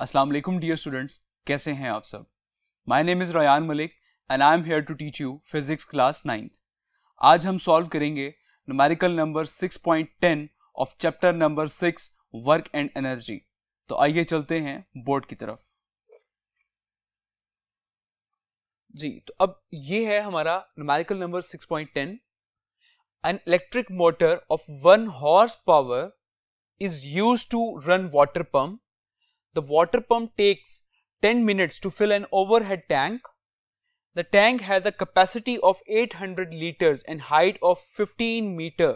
अस्सलाम वालेकुम dear students, कैसे हैं आप सब। My name is Ryan Malik and I am here to teach you physics class 9th। आज हम सॉल्व करेंगे numerical number 6.10 of chapter number 6 work and energy. तो आइए चलते हैं बोर्ड की तरफ। जी, तो अब ये है हमारा numerical number 6.10। An electric motor of 1 horsepower is used to run water pump. The water pump takes 10 minutes to fill an overhead tank. The tank has a capacity of 800 liters and height of 15 meter.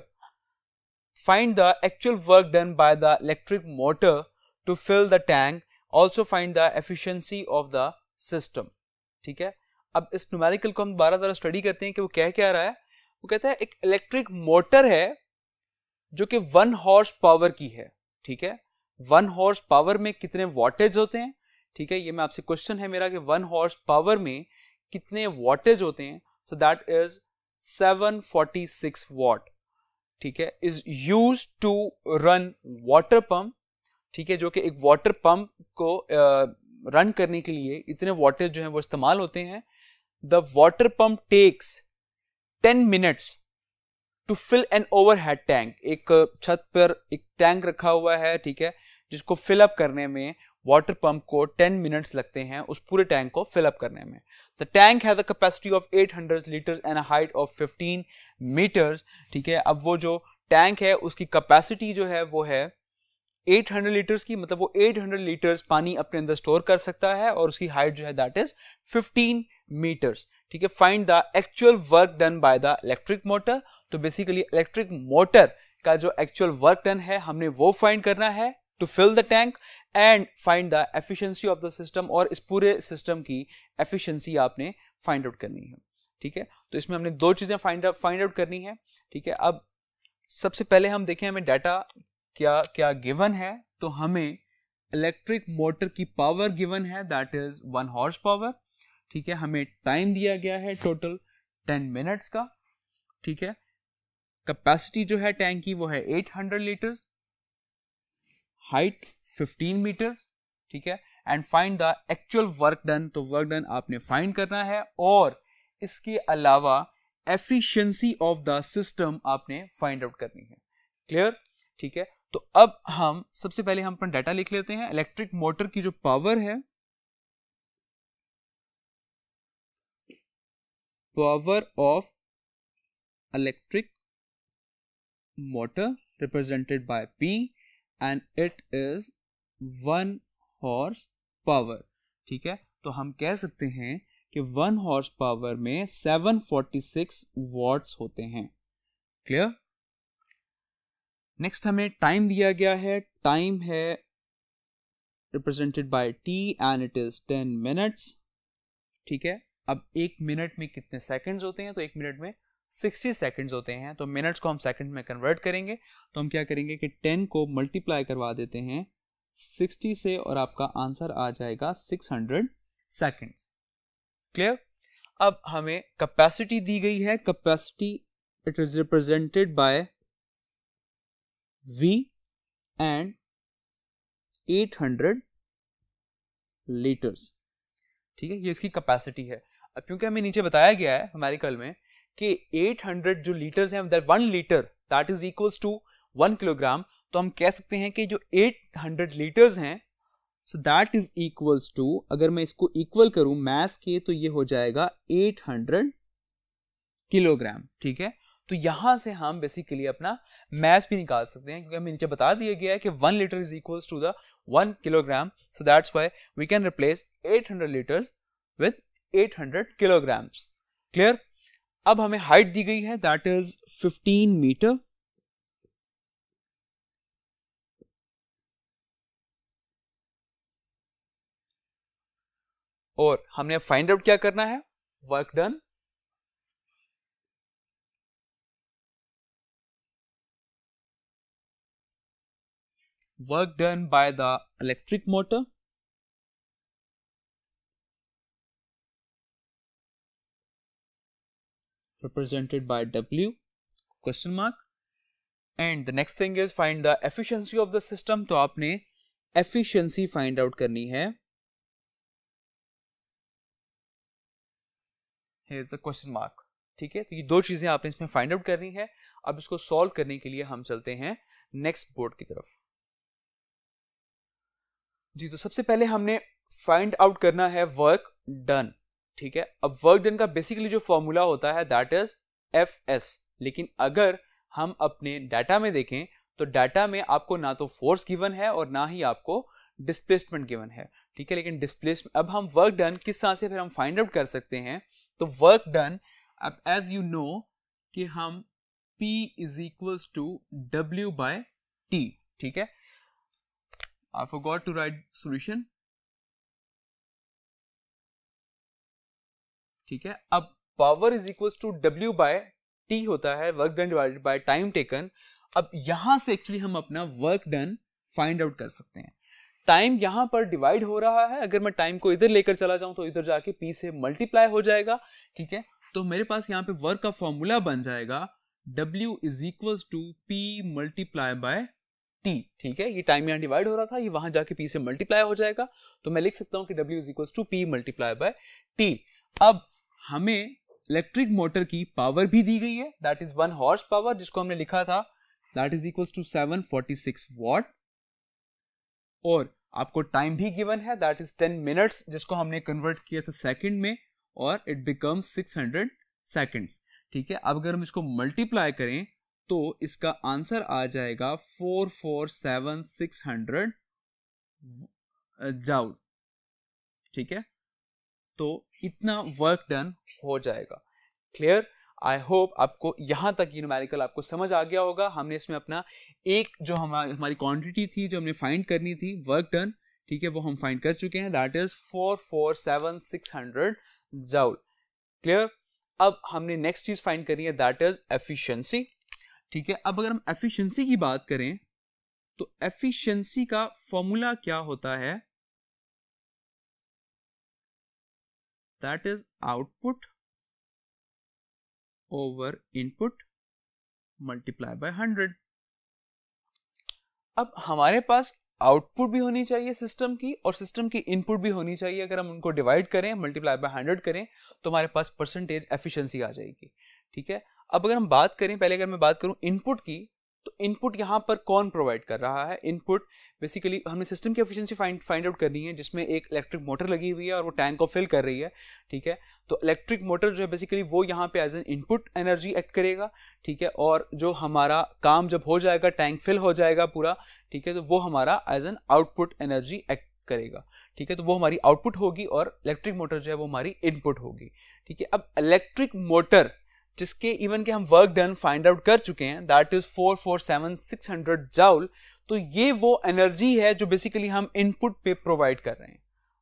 Find the actual work done by the electric motor to fill the tank. Also find the efficiency of the system. ठीक है, अब इस numerical को हम दोबारा जरा study करते हैं कि वो क्या रहा है। वो कहता है एक इलेक्ट्रिक मोटर है जो कि 1 हॉर्स पावर की है। ठीक है, 1 हॉर्स पावर में कितने वॉटेज होते हैं। ठीक है, ये मैं आपसे क्वेश्चन है मेरा कि 1 हॉर्स पावर में कितने वॉटेज होते हैं। So that is 746 watt. ठीक है, is used to run water pump. ठीक है, जो कि एक वाटर पंप को रन करने के लिए इतने वॉटेज जो है वो इस्तेमाल होते हैं। The water pump takes 10 minutes to fill an overhead tank. एक छत पर एक टैंक रखा हुआ है, ठीक है, जिसको फिल अप करने में वाटर पंप को 10 मिनट्स लगते हैं उस पूरे टैंक को फिल अप करने में। The tank has a capacity of 800 litres and a height of 15 metres. ठीक है, अब वो जो टैंक है उसकी कैपेसिटी जो है वो है 800 लीटर्स की, मतलब वो 800 लीटर्स पानी अपने अंदर स्टोर कर सकता है और उसकी हाइट जो है दैट इज 15 मीटर्स। ठीक है, find the actual work done by the electric motor. तो बेसिकली इलेक्ट्रिक मोटर का जो एक्चुअल वर्क डन है हमने वो फाइंड करना है to fill the tank and find the efficiency of the system. और इस पूरे सिस्टम की एफिशिएंसी आपने फाइंड आउट करनी है। ठीक है, तो इसमें हमने दो चीजें फाइंड आउट करनी है। ठीक है, अब सबसे पहले हम देखें हमें डाटा क्या क्या गिवन है। तो हमें इलेक्ट्रिक मोटर की पावर गिवन है दैट इज 1 हॉर्स पावर। ठीक है, हमें टाइम दिया गया है टोटल 10 मिनट्स का। ठीक है, कैपेसिटी जो है टैंक की वो है 800 लीटर्स, हाइट 15 मीटर। ठीक है, and find the actual work done. तो वर्क डन आपने फाइंड करना है और इसके अलावा एफिशिएंसी ऑफ द सिस्टम आपने फाइंड आउट करनी है। क्लियर? ठीक है, तो अब हम सबसे पहले हम अपना डाटा लिख लेते हैं। इलेक्ट्रिक मोटर की जो पावर है, power of electric motor represented by P and it is 1 horse power। ठीक है, तो हम कह सकते हैं कि 1 हॉर्स पावर में 746 वॉट्स होते हैं। क्लियर? नेक्स्ट हमें टाइम दिया गया है। टाइम है represented by T and it is 10 minutes। ठीक है, अब 1 मिनट में कितने सेकंड्स होते हैं। तो 1 मिनट में 60 सेकंड्स होते हैं। तो मिनट्स को हम सेकंड में कन्वर्ट करेंगे। तो हम क्या करेंगे कि 10 को मल्टीप्लाई करवा देते हैं 60 से और आपका आंसर आ जाएगा 600 सेकंड्स। क्लियर? अब हमें कैपेसिटी दी गई है। Capacity it is represented by V and 800 litres. ठीक है, ये इसकी कैपेसिटी है। अब क्योंकि हमें नीचे बताया गया है न्यूमेरिकल में कि 800 जो लीटर्स हैं, 1 litre that is equals to 1 kilogram. तो हम कह सकते हैं कि जो 800 लीटर्स हैं so that is equals to, अगर मैं इसको इक्वल करूं मैस के तो ये हो जाएगा 800 किलोग्राम। ठीक है, तो यहां से हम बेसिकली अपना मैस भी निकाल सकते हैं क्योंकि हमें नीचे बता दिया गया है कि 1 litre is equals to the 1 kilogram. So that's why we can replace 800 litres with 800 kilograms. Clear? अब हमें हाइट दी गई है दैट इज 15 मीटर। और हमने फाइंड आउट क्या करना है, work done. Work done by the electric motor represented by W question mark। and the next thing is find the efficiency of the system। तो आपने एफिशिएंसी फाइंड आउट करनी है। Here is the question mark. ठीक है, तो ये दो चीजें आपने इसमें फाइंड आउट करनी है। अब इसको सॉल्व करने के लिए हम चलते हैं नेक्स्ट बोर्ड की तरफ। जी, तो सबसे पहले हमने फाइंड आउट करना है वर्क डन। ठीक है, अब वर्क डन का बेसिकली जो फॉर्मूला होता है दैट इज एफ लेकिन अगर हम अपने डाटा में देखें तो डाटा में आपको ना तो फोर्स गिवन है और ना ही आपको डिस्प्लेसमेंट गिवन है। ठीक है, लेकिन डिस्प्लेसमेंट, अब हम वर्क डन किस तरह से फिर हम फाइंड आउट कर सकते हैं, तो वर्क डन, अब एज यू नो कि हम P is equals to W by T। ठीक है, I forgot to write solution। ठीक है, अब power is equals to W by T होता है work done divided by time taken. अब यहां से एक्चुअली हम अपना वर्क डन फाइंड आउट कर सकते हैं। टाइम यहां पर डिवाइड हो रहा है, अगर मैं टाइम को इधर लेकर चला जाऊं तो इधर जाके P से मल्टीप्लाई हो जाएगा। ठीक है, तो मेरे पास यहाँ पे वर्क का फॉर्मूला बन जाएगा W is equals to P multiply by T। ठीक है, ये टाइम यहाँ डिवाइड हो रहा था, ये वहां जाके P से मल्टीप्लाई हो जाएगा, तो मैं लिख सकता हूं कि W is equals to P multiply by T। अब हमें इलेक्ट्रिक मोटर की पावर भी दी गई है, दैट इज 1 हॉर्स पावर, जिसको हमने लिखा था that is equals to 746 watt, और आपको टाइम भी गिवन है दैट इज 10 मिनट्स, जिसको हमने कन्वर्ट किया था सेकंड में, और इट बिकम्स 600 सेकंड्स। ठीक है, अब अगर हम इसको मल्टीप्लाई करें तो इसका आंसर आ जाएगा 447600 जाउल। ठीक है, तो इतना वर्क डन हो जाएगा। क्लियर? आई होप आपको यहां तक ये न्यूमेरिकल आपको समझ आ गया होगा। हमने इसमें अपना एक जो हमारी क्वांटिटी थी जो हमने फाइंड करनी थी वर्क डन, ठीक है, वो हम फाइंड कर चुके हैं, दैट इज 447600 जाउल। क्लियर? अब हमने नेक्स्ट चीज फाइंड करनी है दैट इज एफिशिएंसी। ठीक है, अब अगर हम एफिशिएंसी की बात करें तो एफिशिएंसी का फॉर्मूला क्या होता है, that is output over input multiply by 100। अब हमारे पास आउटपुट भी होनी चाहिए सिस्टम की और सिस्टम की इनपुट भी होनी चाहिए। अगर हम उनको डिवाइड करें, मल्टीप्लाई बाय 100 करें, तो हमारे पास परसेंटेज एफिशिएंसी आ जाएगी। ठीक है, अब अगर हम बात करें, पहले अगर मैं बात करूं इनपुट की, तो इनपुट यहां पर कौन प्रोवाइड कर रहा है? इनपुट बेसिकली हमने सिस्टम की एफिशिएंसी फाइंड आउट करनी है, जिसमें एक इलेक्ट्रिक मोटर लगी हुई है और वो टैंक को फिल कर रही है। ठीक है, तो इलेक्ट्रिक मोटर जो है बेसिकली वो यहाँ पे as an input energy act करेगा। ठीक है, और जो हमारा काम जब हो जाएगा, टैंक फिल हो जाएगा पूरा, ठीक है, तो वो हमारा as an output energy act करेगा। ठीक है, तो वो हमारी आउटपुट होगी और इलेक्ट्रिक मोटर जो है वो हमारी इनपुट होगी। ठीक है, अब इलेक्ट्रिक मोटर जिसके इवन के हम वर्क डन फाइंड आउट कर चुके हैं दैट इज 447600 जाउल, तो ये वो एनर्जी है जो बेसिकली हम इनपुट पे प्रोवाइड कर रहे हैं।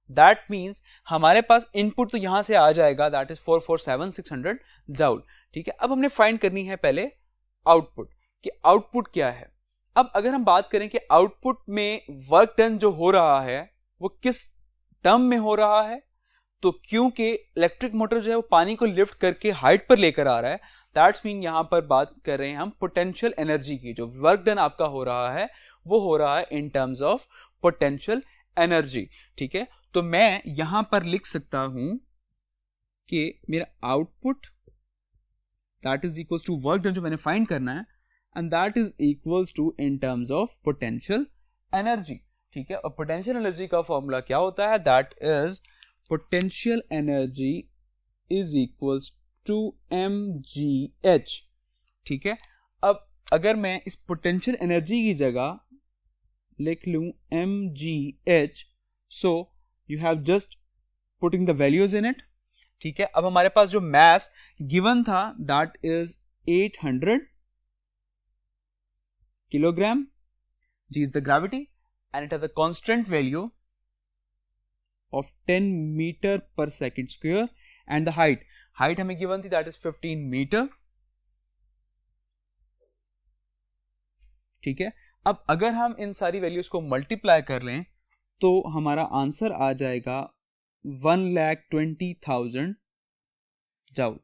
दैट मींस हमारे पास इनपुट तो यहां से आ जाएगा, दैट इज 447600 जाउल। ठीक है, अब हमने फाइंड करनी है पहले आउटपुट, कि आउटपुट क्या है। अब अगर हम बात करें कि आउटपुट में वर्क डन जो हो रहा है वो किस टर्म में हो रहा है, तो क्योंकि इलेक्ट्रिक मोटर जो है वो पानी को लिफ्ट करके हाइट पर लेकर आ रहा है, दैट्स मीन यहां पर बात कर रहे हैं हम पोटेंशियल एनर्जी की। जो वर्क डन आपका हो रहा है वो हो रहा है इन टर्म्स ऑफ पोटेंशियल एनर्जी। ठीक है, तो मैं यहां पर लिख सकता हूं कि मेरा output that is equals to work done जो मैंने फाइंड करना है, and that is equals to in terms of potential energy. ठीक है, और पोटेंशियल एनर्जी का फॉर्मूला क्या होता है, that is potential energy is equals to mgh। ठीक है, अब अगर मैं इस पोटेंशियल एनर्जी की जगह लिख लूं mgh, so you have just putting the values in it। ठीक है, अब हमारे पास जो mass given था that is 800 kilogram, g is the gravity and it has a constant value of 10 meter per second square, and the height हमें given थी that is 15 meter। ठीक है, अब अगर हम इन सारी वैल्यूज को मल्टीप्लाई कर लें तो हमारा आंसर आ जाएगा 1,20,000 जाउल।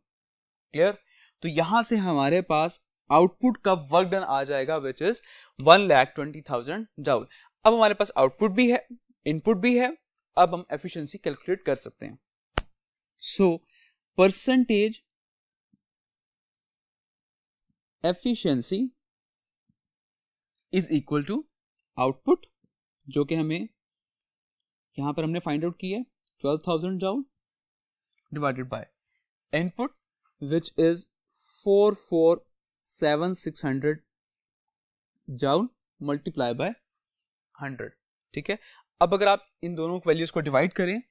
क्लियर? तो यहां से हमारे पास आउटपुट का वर्क डन आ जाएगा विच इज 1,20,000 जाउल। अब हमारे पास आउटपुट भी है, इनपुट भी है, अब हम एफिशिएंसी कैलकुलेट कर सकते हैं। So percentage efficiency is equal to output, जो कि हमें यहां पर हमने फाइंड आउट की है 12,000 joule, divided by input which is 447,600 joule multiply by 100। ठीक है, अब अगर आप इन दोनों वैल्यूज को डिवाइड करें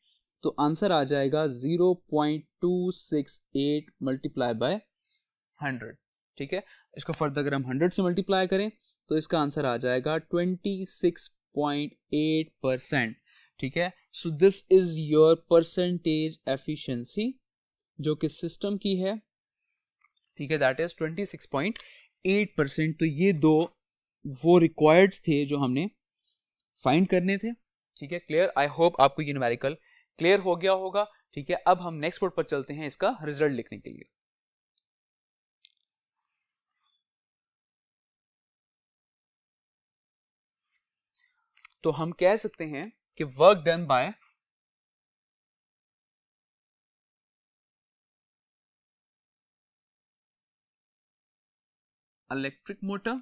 तो आंसर आ जाएगा 0.268 मल्टीप्लाई बाय 100। ठीक है, इसको फर्दर अगर हम 100 से मल्टीप्लाई करें तो इसका आंसर आ जाएगा 26.8%। ठीक है, so this is your percentage efficiency जो कि सिस्टम की है। ठीक है, दैट इज 26.8%। तो ये दो वो रिक्वायर्ड थे जो हमने फाइंड करने थे। ठीक है, क्लियर? आई होप आपको ये न्यूमेरिकल क्लियर हो गया होगा। ठीक है, अब हम नेक्स्ट बोर्ड पर चलते हैं इसका रिजल्ट लिखने के लिए। तो हम कह सकते हैं कि work done by electric motor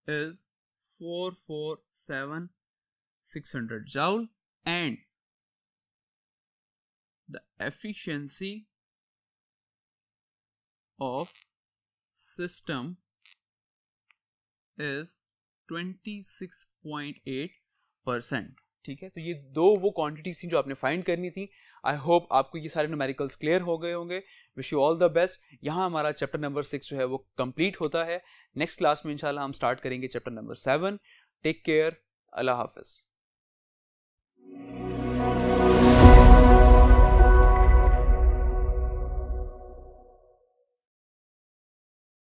is 447,600 joule and the efficiency of system is 26.8%। ठीक है, तो ये दो वो क्वांटिटीज थी जो आपने फाइंड करनी थी। आई होप आपको ये सारे न्यूमेरिकल्स क्लियर हो गए होंगे। Wish you all the best. यहाँ हमारा चैप्टर नंबर 6 जो है वो कंप्लीट होता है। नेक्स्ट क्लास में इंशाल्लाह हम स्टार्ट करेंगे चैप्टर नंबर 7। टेक केयर, अल्लाह हाफिज।